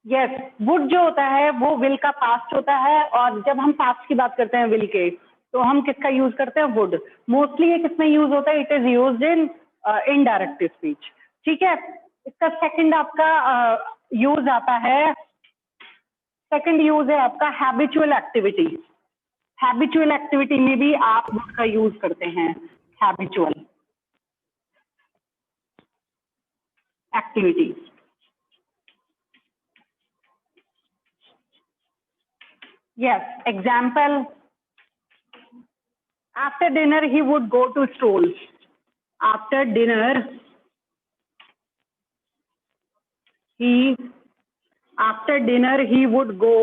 Yes, would जो होता है वो विल का पास्ट होता है, और जब हम पास्ट की बात करते हैं विल के, तो हम किसका यूज करते हैं? वुड। मोस्टली ये किसमें यूज होता है? It is used in indirect speech. ठीक है, इसका सेकंड आपका यूज आता है, सेकंड यूज है आपका हैबिचुअल एक्टिविटी। हैबिचुअल एक्टिविटी में भी आप वुड का यूज करते हैं, habitual activity. Yes, example, after dinner he would go to stroll. After dinner he would go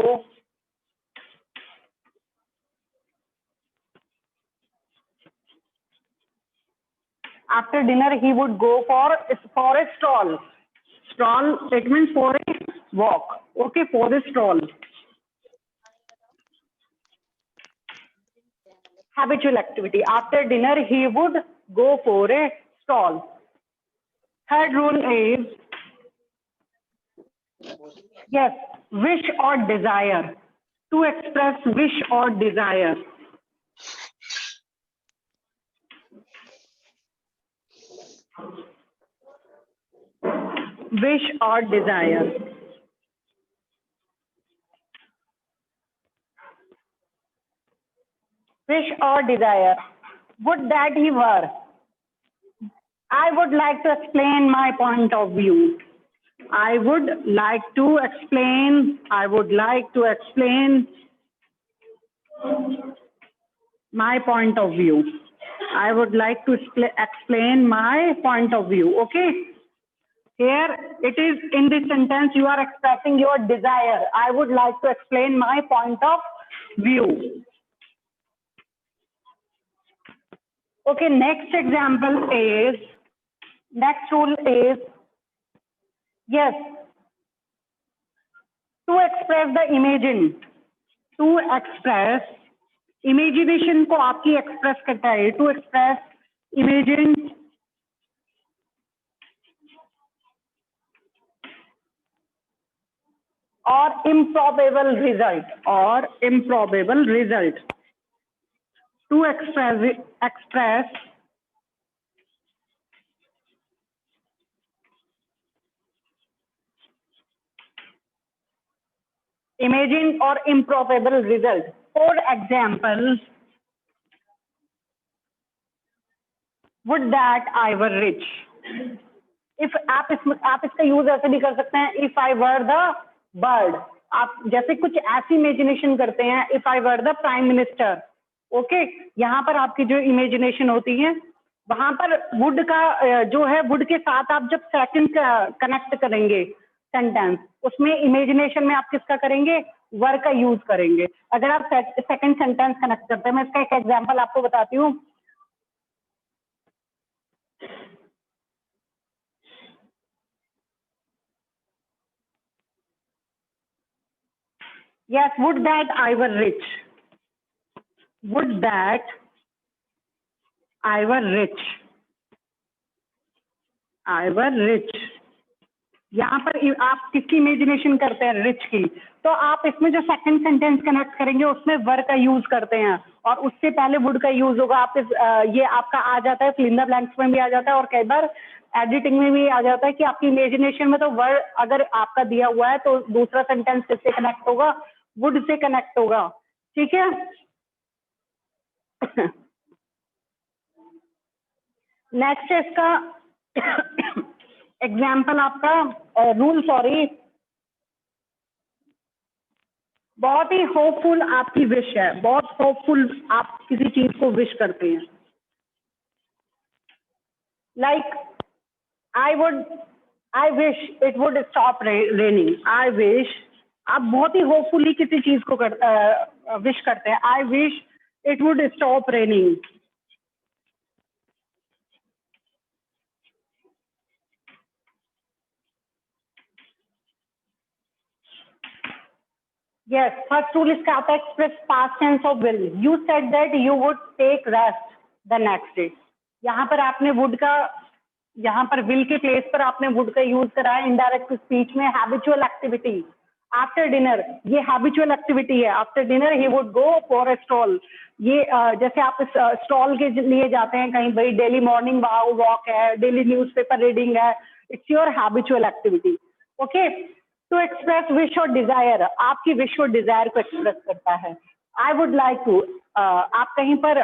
for a stroll. Stroll, it means for a walk. Okay, for a stroll. Habitual activity. After dinner he would go for a stroll. Third rule is, yes, wish or desire. To express wish or desire. Wish or desire. Wish or desire. Would that he were. I would like to explain my point of view. I would like to explain my point of view. I would like to explain my point of view. Okay. Here it is, in this sentence you are expressing your desire. I would like to explain my point of view. Okay, next rule is, yes, to express the imagination को आपकी express करता है, to express imagine or improbable result, to express imagined or improbable result. For example, would that I were rich. If आप इसका use ऐसे भी कर सकते हैं, if I were the bird. आप जैसे कुछ ऐसी इमेजिनेशन करते हैं, if I were the prime minister. Okay, यहाँ पर आपकी जो इमेजिनेशन होती है, वहां पर वुड का जो है, वुड के साथ आप जब सेकंड कनेक्ट करेंगे सेंटेंस, उसमें इमेजिनेशन में आप किसका करेंगे? वर का यूज करेंगे। अगर आप सेकंड सेंटेंस कनेक्ट करते हैं, मैं इसका एक एग्जांपल आपको बताती हूँ। Yes, would that I were rich. Would that I were rich. I were rich. यहाँ पर आप किसकी इमेजिनेशन करते हैं? रिच की। तो आप इसमें जो सेकंड सेंटेंस कनेक्ट करेंगे उसमें वर का यूज करते हैं, और उससे पहले वुड का यूज होगा। आप ये आपका आ जाता है, फिल इन द ब्लैंक्स में भी आ जाता है, और कई बार एडिटिंग में भी आ जाता है कि आपकी इमेजिनेशन में तो वर अगर आपका दिया हुआ है तो दूसरा सेंटेंस किससे कनेक्ट होगा? वुड से कनेक्ट होगा। ठीक है। नेक्स्ट है इसका एग्जाम्पल आपका रूल, सॉरी, बहुत ही होपफुल आपकी विश है, बहुत होपफुल आप किसी चीज को विश करते हैं। Like I wish it would stop raining. I wish, आप बहुत ही होपफुली किसी चीज को विश करते हैं। I wish it would stop raining. Yes, first rule is आता है express past tense of will. You said that you would take rest the next day. यहाँ पर आपने would का, यहाँ पर will के प्लेस पर आपने would का यूज करा है इनडायरेक्ट स्पीच में। हैबिचुअल एक्टिविटी, आफ्टर डिनर, ये हैबिचुअल एक्टिविटी है, after dinner he would go for a stroll. ये जैसे आप स्टॉल के लिए जाते हैं कहीं, भाई डेली मॉर्निंग वॉक है, डेली न्यूज़पेपर रीडिंग है, it's your habitual activity. Okay, to express wish और डिजायर, आपकी विश और डिजायर को एक्सप्रेस करता है। आई वुड लाइक टू, आप कहीं पर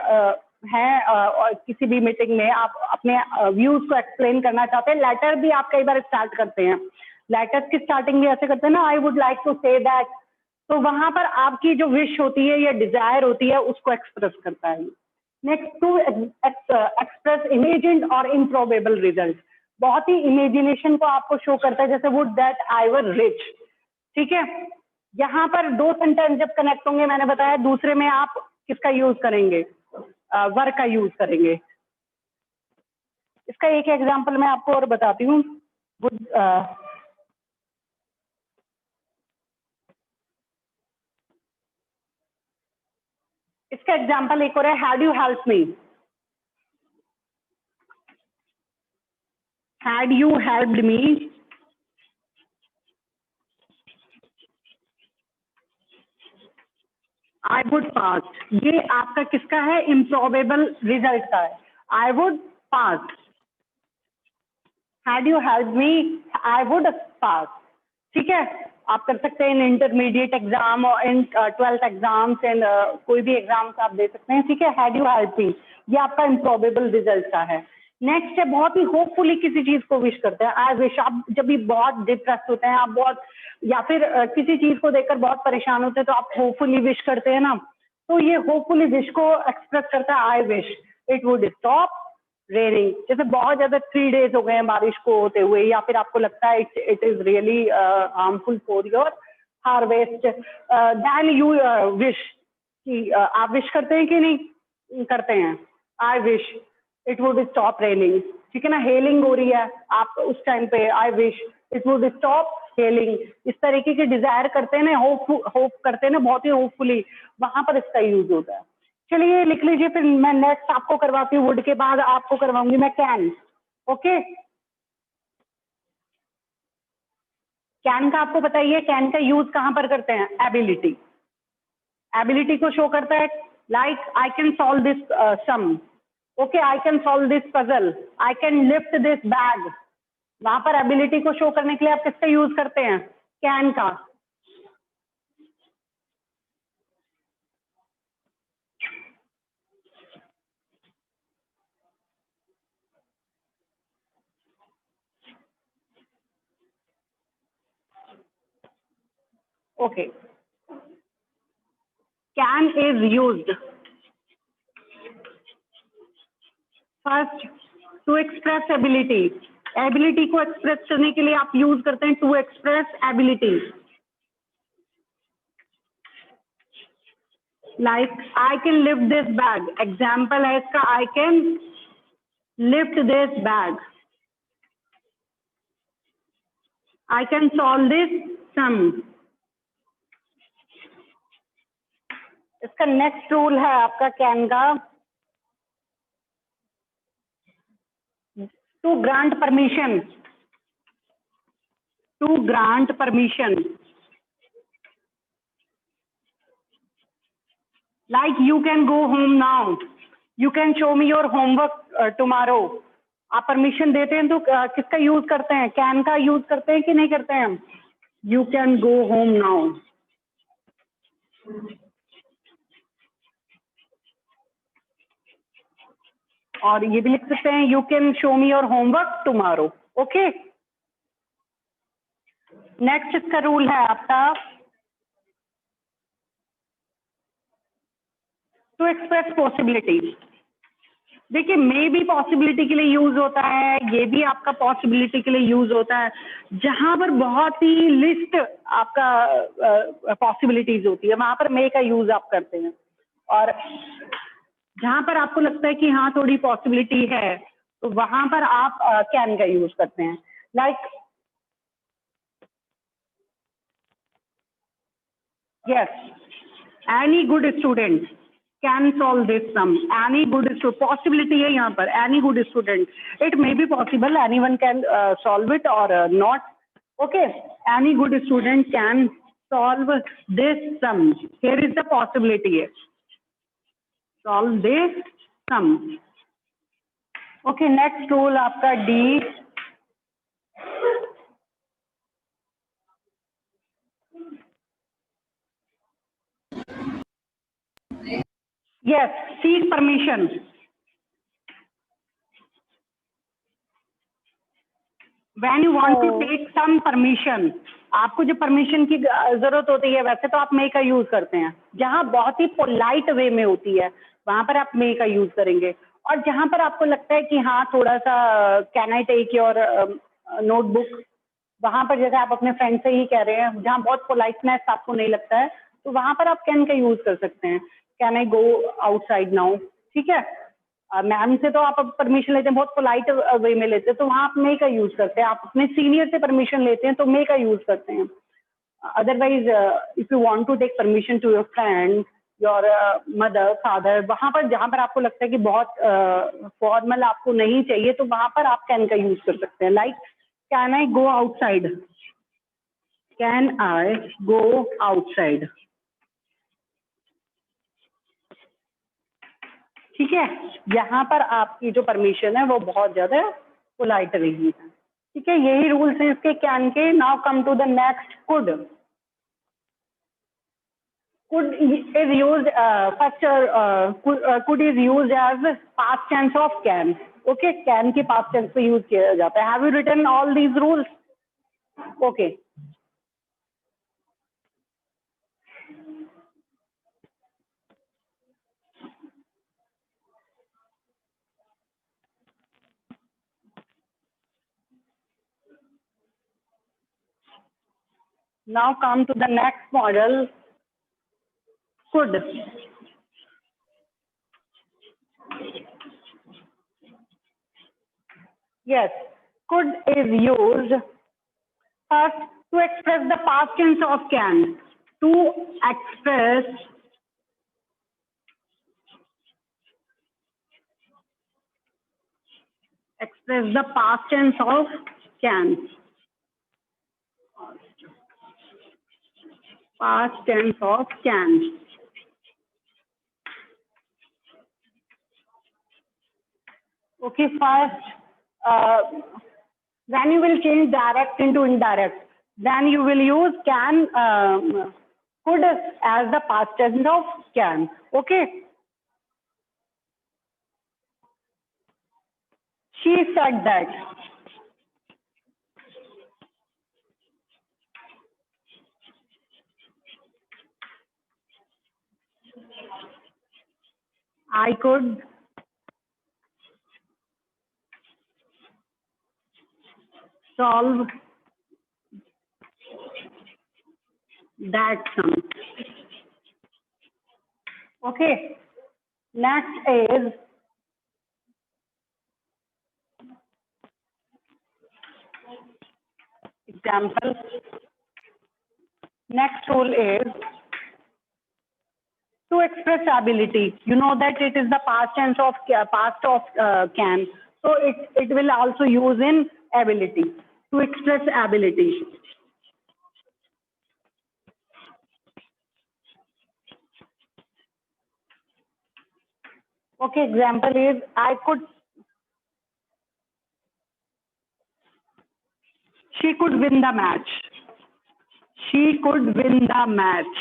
हैं और किसी भी मीटिंग में आप अपने व्यूज को एक्सप्लेन करना चाहते हैं, लेटर भी आप कई बार स्टार्ट करते हैं, लेटर्स की स्टार्टिंग भी ऐसे करते हैं ना, I would like to say that, तो वहां पर आपकी जो विश होती है या डिजायर होती है उसको एक्सप्रेस करता है। नेक्स्ट, टू एक्सप्रेस इमेजिन और इम्प्रोबेबल रिजल्ट, बहुत ही इमेजिनेशन को आपको शो करता है, जैसे would that I were rich. ठीक है, यहाँ पर दो सेंटेंस जब कनेक्ट होंगे, मैंने बताया दूसरे में आप किसका यूज करेंगे, वर का यूज करेंगे। इसका एक एग्जांपल मैं आपको और बताती हूँ। इसका एग्जांपल एक और है, had you help me, had you helped me, I would पास। ये आपका किसका है, इम्प्रोबेबल रिजल्ट का है, I would pass. Had you help me, I would पास। ठीक है, आप कर सकते हैं इन इंटरमीडिएट एग्जाम और इन 12th एग्जाम्स एंड कोई भी एग्जाम्स आप दे सकते हैं। ठीक है, हैड यू हेल्प मी, ये आपका इम्प्रोबेबल रिजल्ट का है। नेक्स्ट है, बहुत ही होपफुली किसी चीज को विश करते हैं, आई विश। आप जब भी बहुत डिप्रेस होते हैं, आप बहुत, या फिर किसी चीज को देखकर बहुत परेशान होते हैं, तो आप होपफुली विश करते हैं ना, तो ये होपफुली विश को एक्सप्रेस करता है, आई wish it would stop raining. जैसे बहुत ज्यादा 3 days हो गए हैं बारिश को होते हुए, या फिर आपको लगता है it is really harmful for your harvest, then you wish, कि आप विश करते हैं कि नहीं करते हैं, I wish it would stop raining. ठीक है ना, हेलिंग हो रही है, आप उस टाइम पे आई wish it would stop hailing. इस तरीके के डिजायर करते हैं ना, होप करते हैं ना, बहुत ही होपफुली, वहां पर इसका यूज होता है। चलिए लिख लीजिए, फिर मैं नेक्स्ट आपको करवाती हूँ, वुड के बाद आपको करवाऊंगी मैं कैन। ओके, कैन का आपको बताइए, कैन का यूज कहां पर करते हैं, एबिलिटी, एबिलिटी को शो करता है, like I can solve this sum, okay, I can solve this puzzle, I can lift this bag. वहां पर एबिलिटी को शो करने के लिए आप किसका यूज करते हैं, कैन का। Okay, can is used first to express ability, ability को एक्सप्रेस करने के लिए आप यूज करते हैं to express ability, like I can lift this bag, example है इसका, I can lift this bag, I can solve this sum. इसका नेक्स्ट रूल है आपका कैन का, to grant permission, to grant permission, like you can go home now, you can show me your homework tomorrow. आप permission देते हैं तो किसका use करते हैं, कैन का यूज करते हैं कि नहीं करते हैं, you can go home now. और ये भी लिख सकते हैं, you can show me your homework tomorrow. Okay, next इसका रूल है आपका, टू एक्सप्रेस पॉसिबिलिटी। देखिए, मे भी पॉसिबिलिटी के लिए यूज होता है, ये भी आपका पॉसिबिलिटी के लिए यूज होता है, जहां पर बहुत ही लिस्ट आपका पॉसिबिलिटीज होती है वहां पर मे का यूज आप करते हैं, और जहां पर आपको लगता है कि हाँ थोड़ी पॉसिबिलिटी है तो वहां पर आप कैन का यूज करते हैं, like yes, any good student can solve this sum, any good student, possibility है यहाँ पर, any good student, it may be possible, any one can solve it और not. Okay, any good student can solve this sum. Here is the possibility. Solve this sum. Okay, next rule आपका D. Yes, seek permission. When you want to take some permission, आपको जो permission की जरूरत होती है वैसे तो आप मे का यूज करते हैं, जहां बहुत ही पोलाइट वे में होती है वहां पर आप मे का यूज करेंगे, और जहां पर आपको लगता है कि हाँ थोड़ा सा can I take your notebook, वहां पर जैसे आप अपने फ्रेंड से ही कह रहे हैं, जहां बहुत पोलाइटनेस आपको नहीं लगता है तो वहां पर आप कैन का यूज कर सकते हैं. Can I go outside now, ठीक है. मैम से तो आप परमिशन लेते हैं बहुत पोलाइट वे में लेते हैं, तो वहां आप मे का यूज करते हैं. आप अपने सीनियर से परमिशन लेते हैं तो मे का यूज करते हैं. Otherwise if you want to take permission to your friend, your mother, father, वहां पर जहां पर आपको लगता है कि बहुत फॉर्मल आपको नहीं चाहिए तो वहां पर आप कैन का यूज कर सकते हैं. Like can I go outside, can I go outside, ठीक है. यहाँ पर आपकी जो परमिशन है वो बहुत ज्यादा पोलाइट रही है, ठीक है. यही रूल्स हैं इसके कैन के. Now come to the next could. Could is used first, could is used as past tense of can. Okay, can के पास्ट टेंस पे यूज किया जाता है. Have you written all these rules? Okay. Now come to the next model, could. Yes, could is used first to express the past tense of can. To express the past tense of can. Past tense of can. Okay, first, then you will change direct into indirect. Then you will use can, could as the past tense of can. Okay. She said that. I could solve that sum. Okay. Next is example. Next rule is to express ability. You know that it is the past tense of can. So it will also use in ability. To express ability. Okay, example is she could win the match. She could win the match.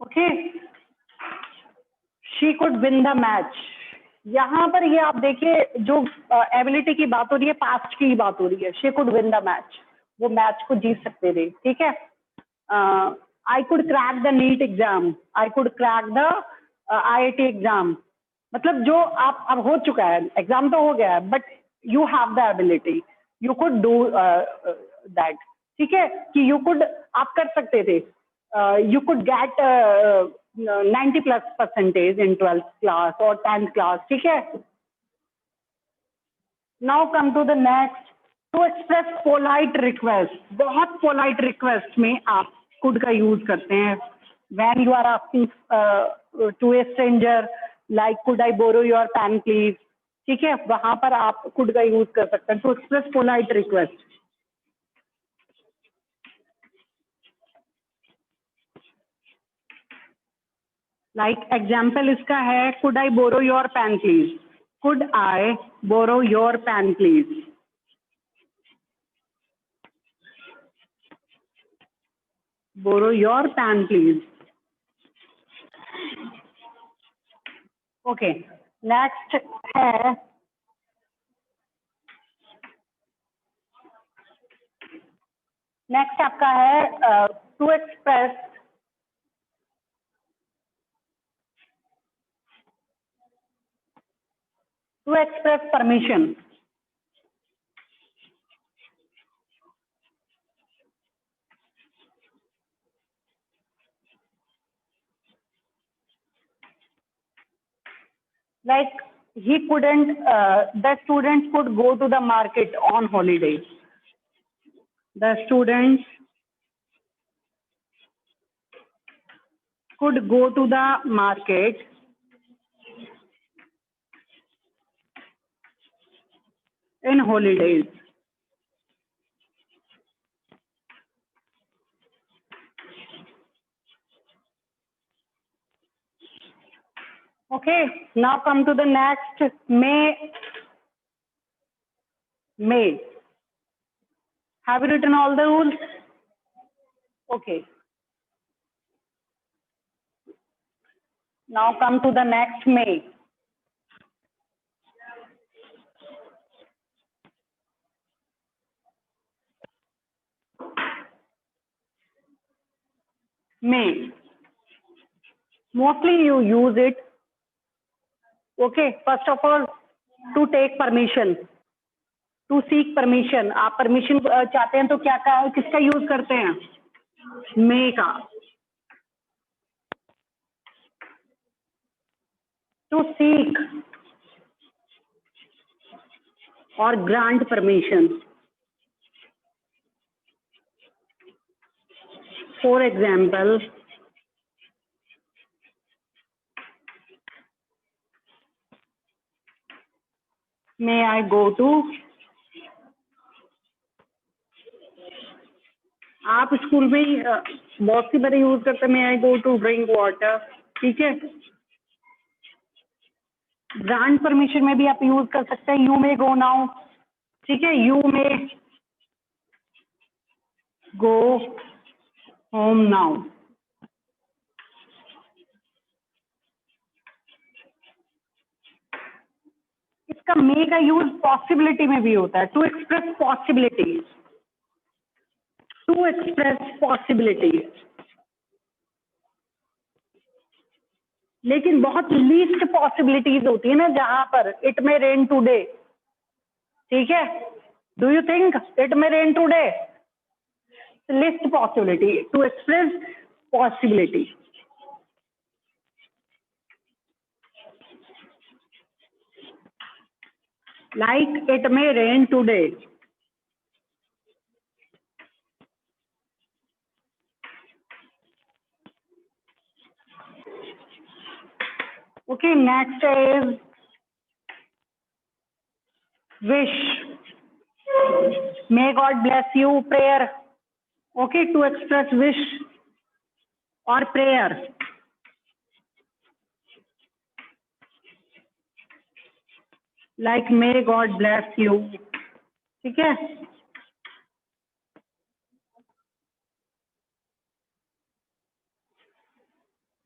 Okay, she could win the match. यहाँ पर ये आप देखिए जो ability की बात हो रही है, पास्ट की बात हो रही है. She could win the match, वो मैच को जीत सकते थे, ठीक है. I could crack the NEET exam, I could crack the IIT exam. मतलब जो आप अब हो चुका है, एग्जाम तो हो गया है, but you have the ability, you could do that, ठीक है. कि यू कुड, आप कर सकते थे. You could get 90+% in 12th class or 10th class, ठीक है. Now come to the next. To express polite request. बहुत polite request में आप could का use करते हैं. When you are asking to a stranger, like could I borrow your pen please, ठीक है, वहां पर आप कुड का यूज कर सकते हैं to express polite request. Like example इसका है, could I borrow your pen please, could I borrow your pen please. Borrow your pen please. Okay, next है नेक्स्ट आपका है to express permission. Like he couldn't, the students could go to the market on holiday. The students could go to the market in holidays. Okay, now come to the next, may. May. Have you written all the rules? Okay. Now come to the next, may. May. Mostly you use it. Okay, first of all, to take permission, to seek permission. आप permission चाहते हैं तो क्या किसका use करते हैं? May का। To seek or grant permission. For example, may I go to? आप स्कूल में ही बहुत सी बार यूज करते हैं, may I go to drink water, ठीक है। ग्रांट परमिशन में भी आप यूज कर सकते हैं, यू मे गो नाउ, ठीक है, you may go home now. इसका मे का यूज पॉसिबिलिटी में भी होता है, to express possibility, to express possibility. लेकिन बहुत लीस्ट पॉसिबिलिटीज होती है ना, जहां पर इट मे रेन टुडे, ठीक है, do you think it may rain today? List possibility, to express possibility. Like it may rain today. Okay, next is wish. May God bless you, prayer. Okay, to express wish or prayer. Like may God bless you, ठीक है।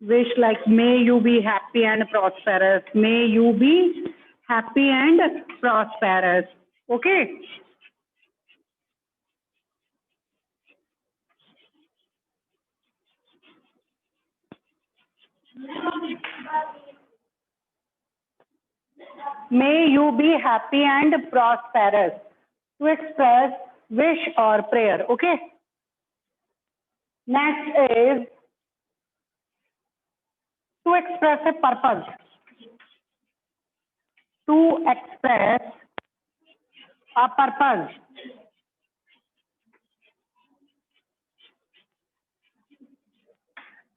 Wish like may you be happy and prosperous. May you be happy and prosperous. Okay. May you be happy and prosperous. To express wish or prayer. Okay. Next is to express a purpose. To express a purpose.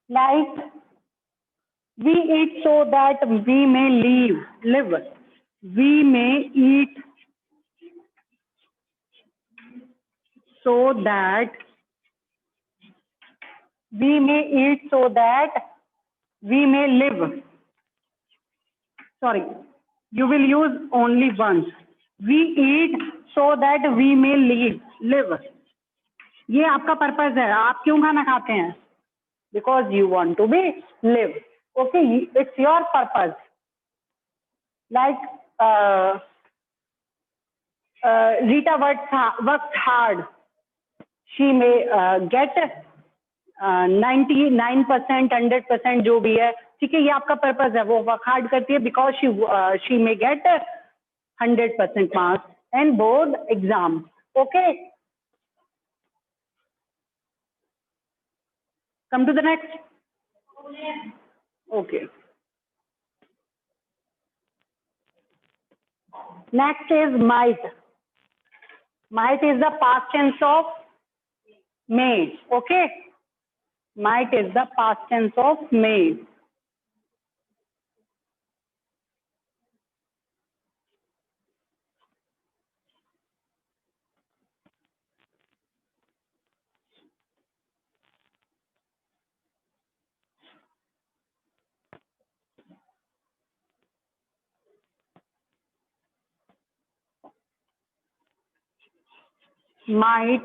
Like we eat so that we may live. we may eat so that we may live. Sorry, you will use only once. We eat so that we may live. ये आपका purpose है, आप क्यों खाना खाते हैं? Because you want to be live. Okay, it's your purpose. Like Rita worked hard. She may get 99%, 100% जो भी है, ठीक है, ये आपका पर्पज है, वो वर्क हार्ड करती है because she may get 100% marks and board exam. Okay, come to the next. Okay, next is might. Might is the past tense of may. Okay, might is the past tense of may. Might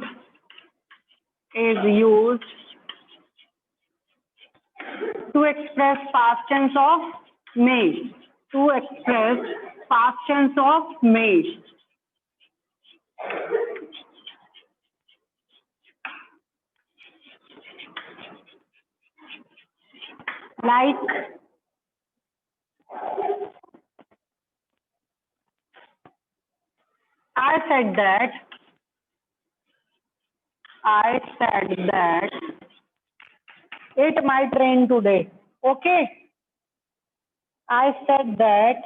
is used to express past tense of may. To express past tense of may. Like I said that it might rain today. Okay, I said that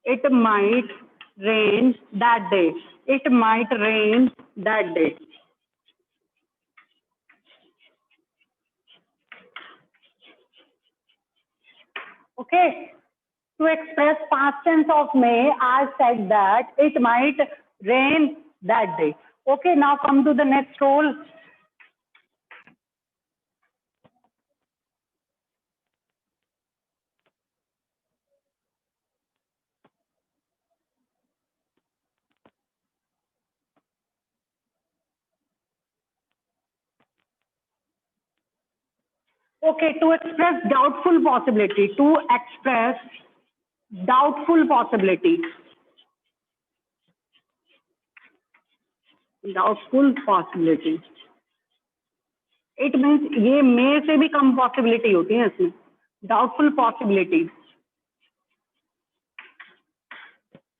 it might rain that day. It might rain that day. Okay, to express past tense of may, I said that it might rain that day. Okay, now come to the next rule. Okay, to express doubtful possibility. To express doubtful possibility. Doubtful possibility. It means ये may से भी कम possibility होती है इसमें. Doubtful possibility.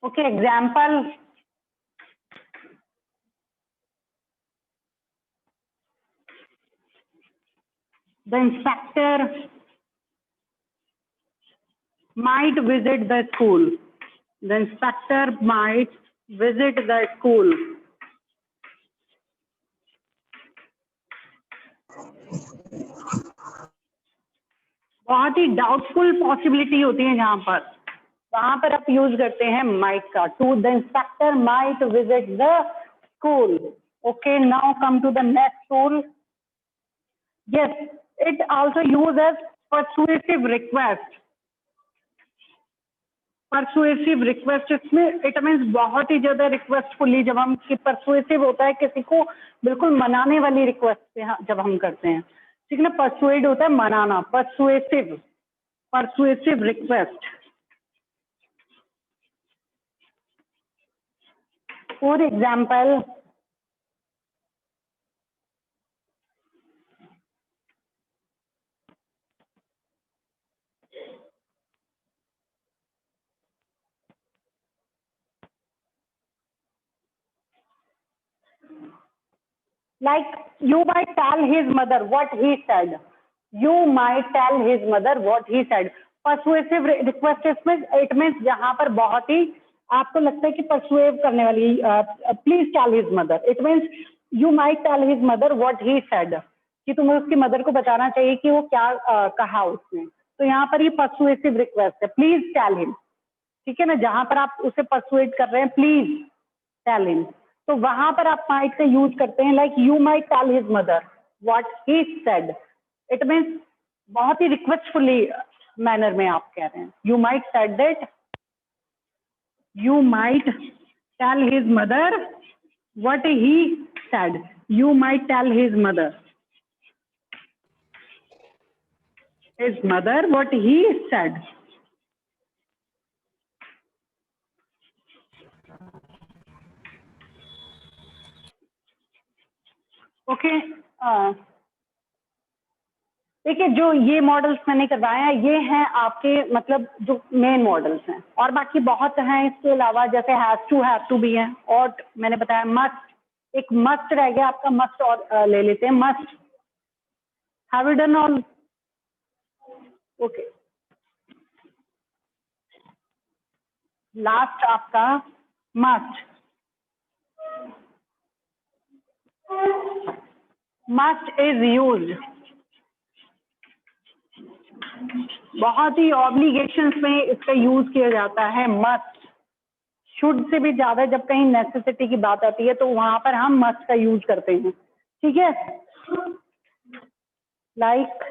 Okay, example. The inspector might visit the school. The inspector might visit the school. बहुत ही doubtful possibility होती है यहाँ पर, वहां पर आप यूज करते हैं माइट का. To the inspector might visit the school. Okay, now come to the next rule. Yes, it also uses persuasive request. Persuasive request इसमें इट मीन्स बहुत ही ज्यादा रिक्वेस्टफुली, जब हम परसुएसिव होता है किसी को बिल्कुल मनाने वाली रिक्वेस्ट जब हम करते हैं, ठीक है ना. परसुएड होता है मनाना, persuasive request. For example, like you might tell his mother what he said. You might tell his mother what he said. Persuasive request इसमें इट मीन्स जहां पर बहुत ही आपको लगता है कि परसुएव करने वाली, please tell his mother. It means you might tell his mother what he said, कि तुम्हें उसकी मदर को बताना चाहिए कि वो क्या कहा उसने. तो यहाँ पर ये परसुएसिव रिक्वेस्ट है, प्लीज टेल हिम. ठीक है ना, जहां पर आप उसे परसुएट कर रहे हैं, प्लीज टेल हिम, तो वहां पर आप माइट का यूज करते हैं, like you might tell his mother what he said. It means बहुत ही रिक्वेस्टफुली मैनर में आप कह रहे हैं, you might said that, you might tell his mother what he said, you might tell his mother what he said. Okay, देखिए जो ये मॉडल्स मैंने करवाए हैं ये हैं आपके मतलब जो मेन मॉडल्स हैं, और बाकी बहुत हैं इसके अलावा, जैसे हैव टू भी हैं, और मैंने बताया मस्ट, एक मस्ट रह गया आपका, मस्ट और ले लेते हैं, must, have you done all? Okay, last आपका मस्ट, मस्ट इज यूज्ड बहुत ही ऑब्लिगेशंस में इसका यूज किया जाता है, मस्ट। शुड से भी ज्यादा जब कहीं नेसेसिटी की बात आती है तो वहां पर हम मस्ट का यूज करते हैं, ठीक है, like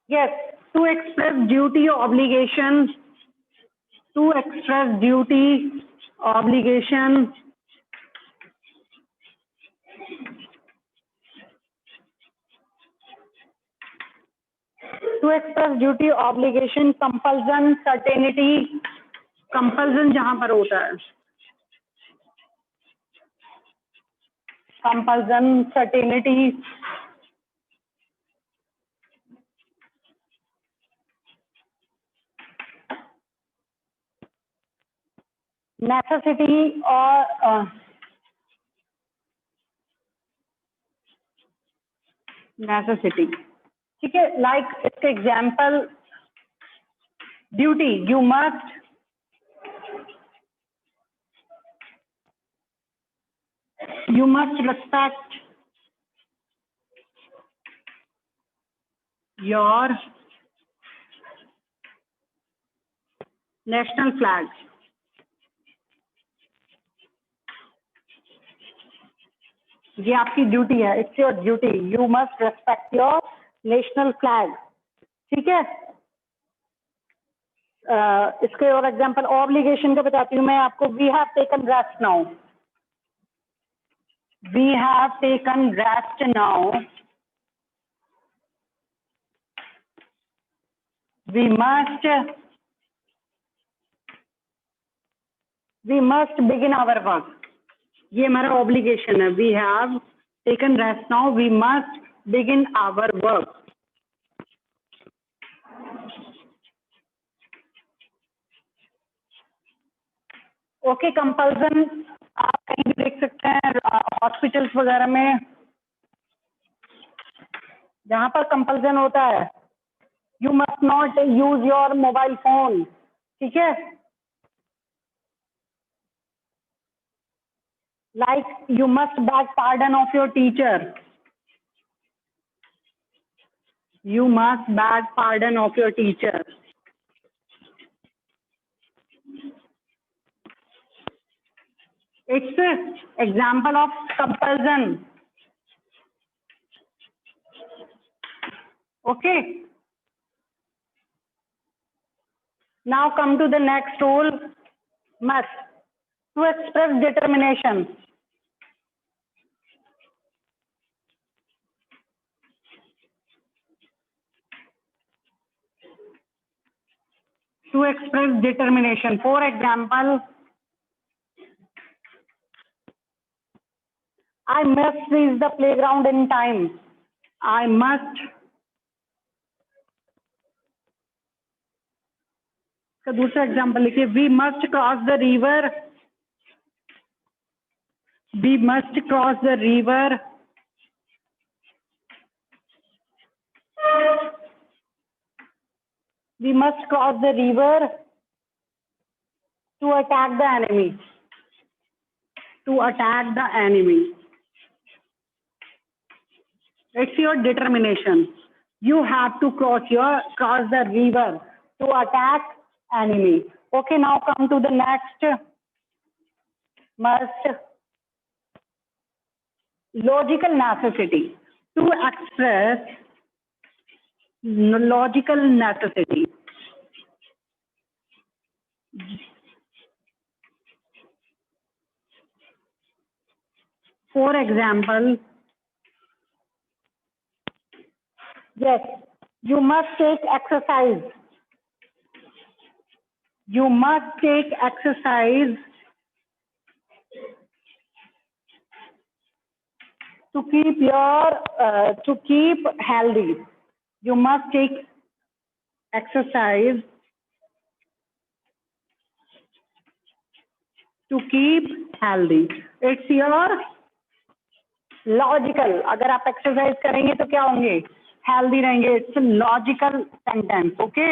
yes, to express duty obligation, to express duty obligation, to express duty obligation, compulsion, certainty, compulsion जहां पर होता है, कंपल्सन, सर्टेनिटी, नेसेसिटी और नेसेसिटी, ठीक है, लाइक इसके example, duty, you must, you must respect your national flag, ये आपकी ड्यूटी है, it's your duty, you must respect your national flag, ठीक है। इसके और एग्जांपल ऑब्लिगेशन का बताती हूँ मैं आपको, we have taken rest now, we have taken rest now, we must begin our work, ये हमारा ऑब्लिगेशन है, we have taken rest now, we must begin our work. Okay, compulsion आप कहीं भी देख सकते हैं, हॉस्पिटल्स वगैरह में जहां पर कंपल्सन होता है, you must not use your mobile phone, ठीक है, like you must bag pardon of your teacher, you must bag pardon of your teacher. It's example of compulsion, okay. Now come to the next rule, must, to express determination, to express determination. For example, I must reach the playground in time, I must, का दूसरा example लिखिए, we must cross the river, we must cross the river, we must cross the river to attack the enemy, to attack the enemy. It's your determination. You have to cross the river to attack enemy. Okay, now come to the next. Must. Logical necessity. To express logical necessity. For example, yes, you must take exercise. You must take exercise to keep healthy. You must take exercise to keep healthy. It's your logical. अगर आप exercise करेंगे तो क्या होंगे? Healthy रहेंगे. It's a logical sentence. Okay.